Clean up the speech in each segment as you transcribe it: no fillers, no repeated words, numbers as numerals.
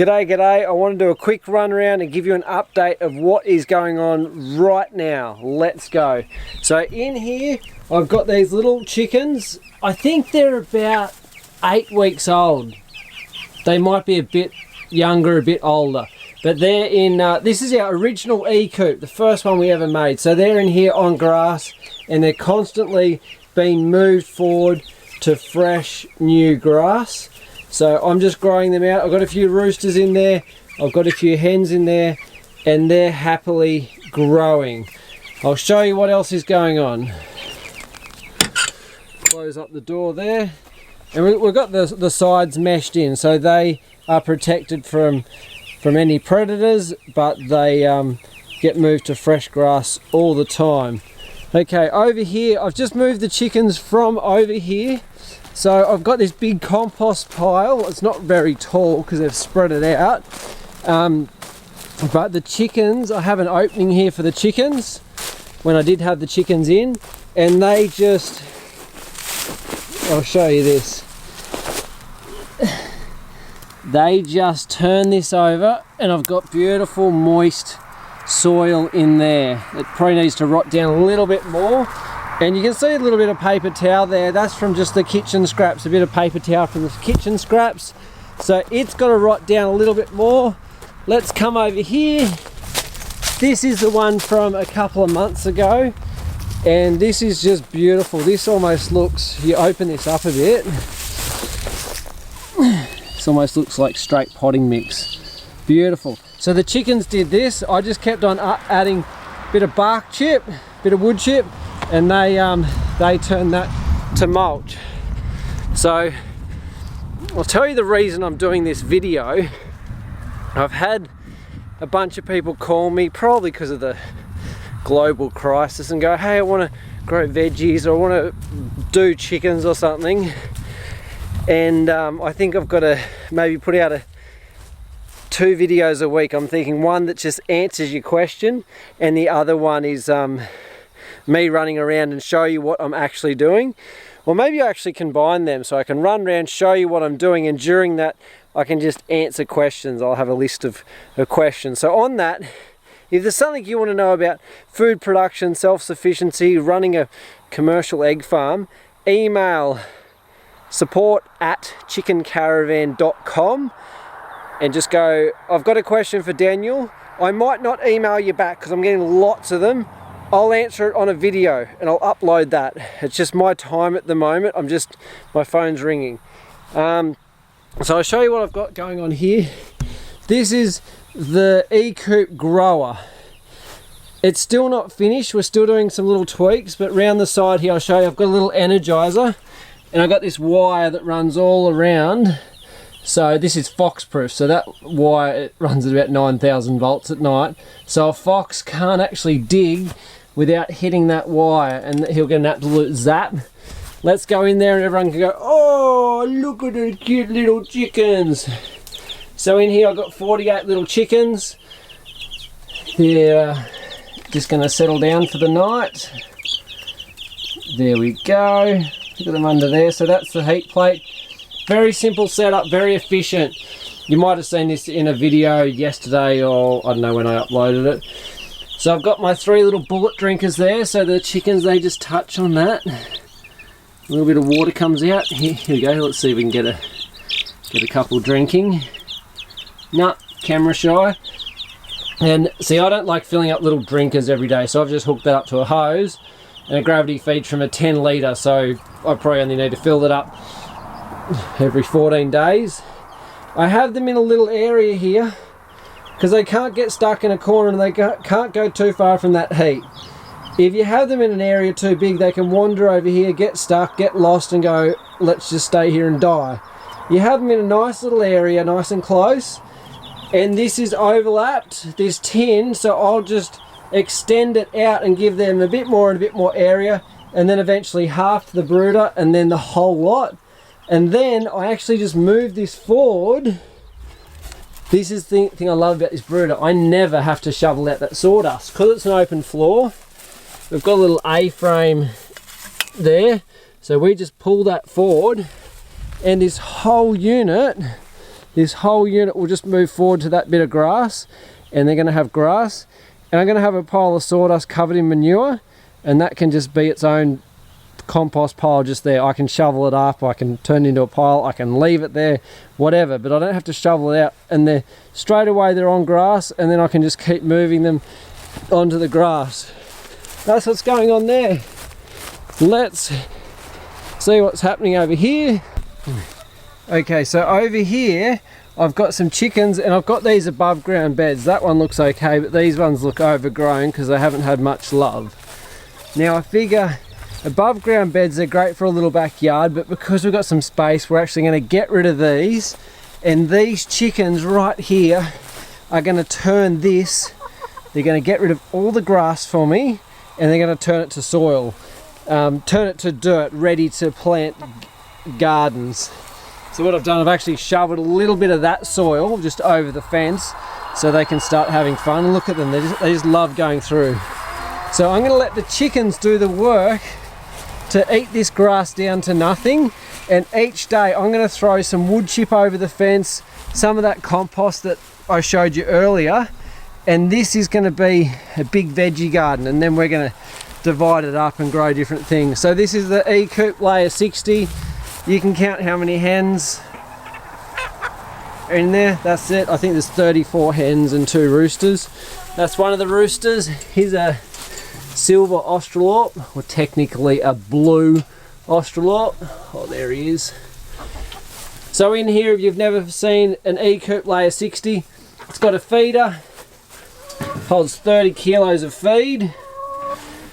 G'day. I want to do a quick run around and give you an update of what is going on right now. Let's go. So in here, I've got these little chickens. I think they're about 8 weeks old. They might be a bit younger, a bit older. But they're in, this is our original E-coop, the first one we ever made. So they're in here on grass and they're constantly being moved forward to fresh new grass. So I'm just growing them out. I've got a few roosters in there, I've got a few hens in there, and they're happily growing. I'll show you what else is going on. Close up the door there. And we've got the sides meshed in, so they are protected from any predators, but they get moved to fresh grass all the time. Okay, over here, I've just moved the chickens from over here. So I've got this big compost pile. It's not very tall because they've spread it out. But the chickens, I have an opening here for the chickens when I did have the chickens in, and they just, I'll show you this. They just turn this over and I've got beautiful moist soil in there. It probably needs to rot down a little bit more. And you can see a little bit of paper towel there. That's from just the kitchen scraps, a bit of paper towel from the kitchen scraps. So it's got to rot down a little bit more. Let's come over here. This is the one from a couple of months ago. And this is just beautiful. This almost looks, you open this up a bit, this almost looks like straight potting mix. Beautiful. So the chickens did this. I just kept on adding a bit of bark chip, bit of wood chip, and they turned that to mulch. So I'll tell you the reason I'm doing this video. I've had a bunch of people call me, probably because of the global crisis, and go, hey, I want to grow veggies, or I want to do chickens or something. And I think I've got to maybe put out 2 videos a week. I'm thinking one that just answers your question, and the other one is me running around and show you what I'm actually doing. Or maybe I actually combine them, so I can run around, show you what I'm doing, and during that I can just answer questions. I'll have a list of questions. So on that, if there's something you want to know about food production, self-sufficiency, running a commercial egg farm, email support@chickencaravan.com and just go, I've got a question for Daniel. I might not email you back because I'm getting lots of them. I'll answer it on a video and I'll upload that. It's just my time at the moment. My phone's ringing. So I'll show you what I've got going on here. This is the E-coop grower. It's still not finished. We're still doing some little tweaks, but around the side here, I'll show you, I've got a little energizer, and I've got this wire that runs all around. So this is fox proof, so that wire, it runs at about 9,000 volts at night. So a fox can't actually dig without hitting that wire, and he'll get an absolute zap. Let's go in there and everyone can go, oh, look at the cute little chickens. So in here I've got 48 little chickens. They're just going to settle down for the night. There we go. Look at them under there. So that's the heat plate. Very simple setup, very efficient. You might have seen this in a video yesterday, or I don't know when I uploaded it. So I've got my 3 little bullet drinkers there, so the chickens, they just touch on that. A little bit of water comes out. Here we go. Let's see if we can get a couple drinking. Nah, camera shy. And see, I don't like filling up little drinkers every day, so I've just hooked that up to a hose, and it gravity feeds from a 10 litre, so I probably only need to fill that up every 14 days. I have them in a little area here because they can't get stuck in a corner and they can't go too far from that heat. If you have them in an area too big, they can wander over here, get stuck, get lost, and go, let's just stay here and die. You have them in a nice little area, nice and close, and this is overlapped, this tin, so I'll just extend it out and give them a bit more and a bit more area, and then eventually half the brooder and then the whole lot. And then I actually just move this forward. This is the thing I love about this brooder. I never have to shovel out that sawdust because it's an open floor. We've got a little A-frame there, so we just pull that forward, and this whole unit this whole unit will just move forward to that bit of grass, and they're going to have grass. And I'm going to have a pile of sawdust covered in manure, and that can just be its own compost pile just there. I can shovel it up, I can turn it into a pile, I can leave it there, whatever, but I don't have to shovel it out. And they're straight away they're on grass, and then I can just keep moving them onto the grass. That's what's going on there. Let's see what's happening over here. Okay, so over here I've got some chickens, and I've got these above ground beds. That one looks okay, but these ones look overgrown because they haven't had much love. Now I figure above ground beds are great for a little backyard, but because we've got some space, we're actually going to get rid of these, and these chickens right here are going to turn this. They're going to get rid of all the grass for me, and they're going to turn it to soil, turn it to dirt, ready to plant gardens. So what I've done, I've actually shoveled a little bit of that soil just over the fence so they can start having fun. And look at them, they just love going through. So I'm going to let the chickens do the work to eat this grass down to nothing, and each day I'm going to throw some wood chip over the fence, some of that compost that I showed you earlier, and this is going to be a big veggie garden, and then we're going to divide it up and grow different things. So this is the E-coop layer 60. You can count how many hens are in there. That's it. I think there's 34 hens and 2 roosters. That's one of the roosters. Here's a silver Australorp, or technically a blue Australorp. Oh, there he is. So in here, if you've never seen an E-coop layer 60, it's got a feeder, holds 30 kilos of feed.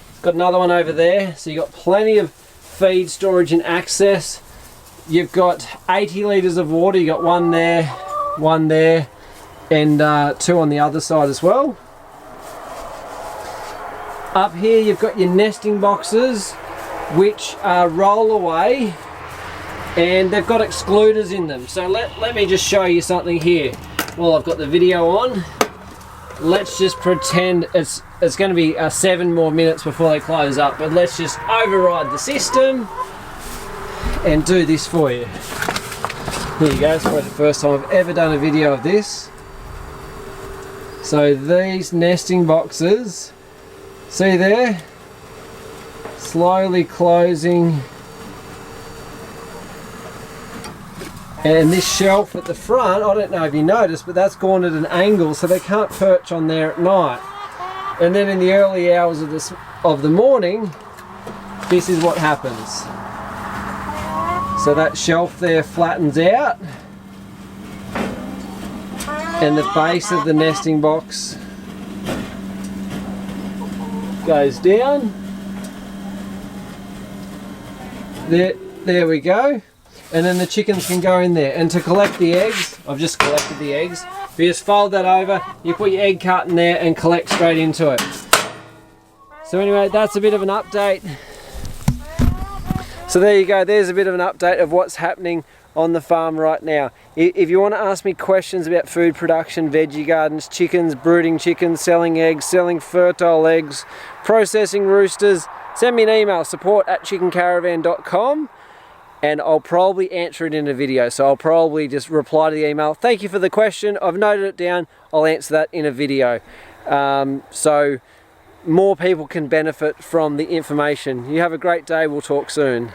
It's got another one over there, so you've got plenty of feed storage and access. You've got 80 litres of water. You've got one there, and 2 on the other side as well. Up here you've got your nesting boxes, which are roll away, and they've got excluders in them. So let me just show you something here. Well, I've got the video on. Let's just pretend it's going to be 7 more minutes before they close up, but let's just override the system and do this for you. Here you go. It's probably the first time I've ever done a video of this. So these nesting boxes, see there, slowly closing, and this shelf at the front, I don't know if you noticed, but that's gone at an angle so they can't perch on there at night. And then in the early hours of the morning, this is what happens. So that shelf there flattens out, and the base of the nesting box goes down. There we go. And then the chickens can go in there. And to collect the eggs, I've just collected the eggs. You just fold that over, you put your egg carton there and collect straight into it. So anyway, that's a bit of an update. So there you go, there's a bit of an update of what's happening on the farm right now. If you want to ask me questions about food production, veggie gardens, chickens, brooding chickens, selling eggs, selling fertile eggs, processing roosters, send me an email, support@chickencaravan.com, and I'll probably answer it in a video. So I'll probably just reply to the email. Thank you for the question, I've noted it down, I'll answer that in a video. So more people can benefit from the information. You have a great day, we'll talk soon.